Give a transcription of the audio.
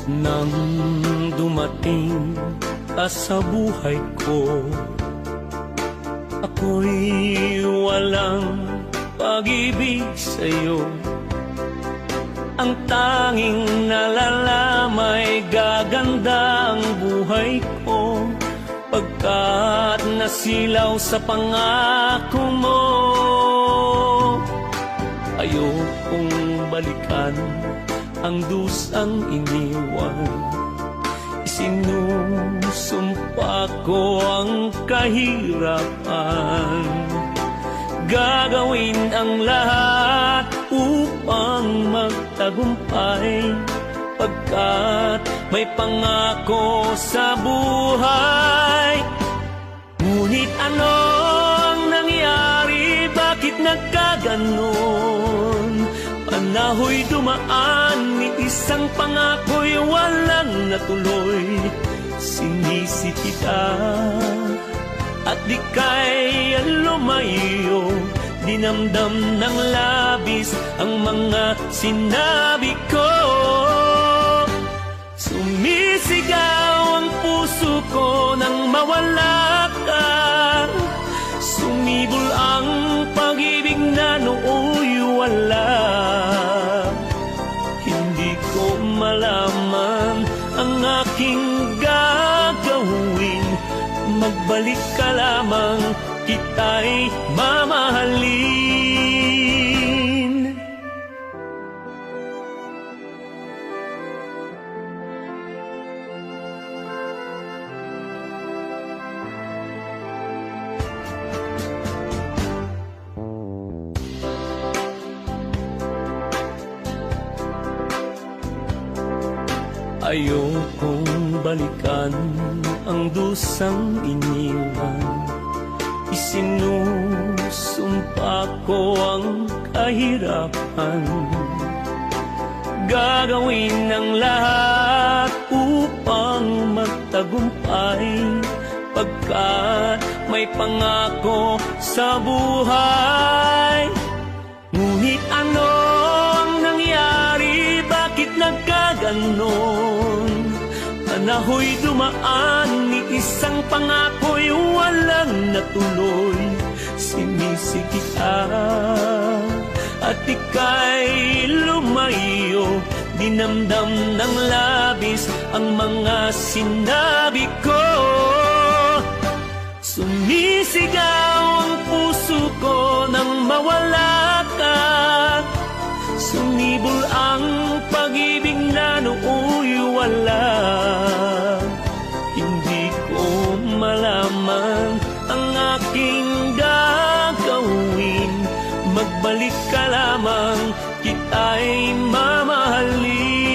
Nang dumating ka sa buhay ko, ako'y walang pag-ibig sa'yo. Ang tanging nalalamay gaganda ang buhay ko, pagkat nasilaw sa pangako mo. Ayokong balikan ang dusang iniwan, isinusumpa ko ang kahirapan. Gagawin ang lahat upang magtagumpay, pagkat may pangako sa buhay. Ngunit ano ang nangyari? Bakit nagkaganon? Panaho'y dumaan, ni isang pangako'y walang natuloy. Sinisi kita at di kaya lumayo, dinamdam ng labis ang mga sinabi ko. Sumisigaw ang puso ko nang mawala ka, sumibol ang pag-ibig na nooy wala. Hindi ko malaman ang aking gagawin, magbalik ka lamang, kita'y mamahalin. Ayokong balikan ang dusang iniwan, isinusumpa ko ang kahirapan. Gagawin ang lahat upang magtagumpay, pagkat may pangako sa buhay. Ngunit ano ang nangyari? Bakit nagkaganon? Panaho'y dumaan, ni isang pangako'y walang natuloy. Sinisi kita at ika'y lumayo, dinamdam ng labis ang mga sinabi ko. Sumisigaw ang puso ko nang mawala ka, sumibol ang pag-ibig na nooy wala. Hindi ko malaman ang aking gagawin, magbalik ka lamang, kita'y mamahalin.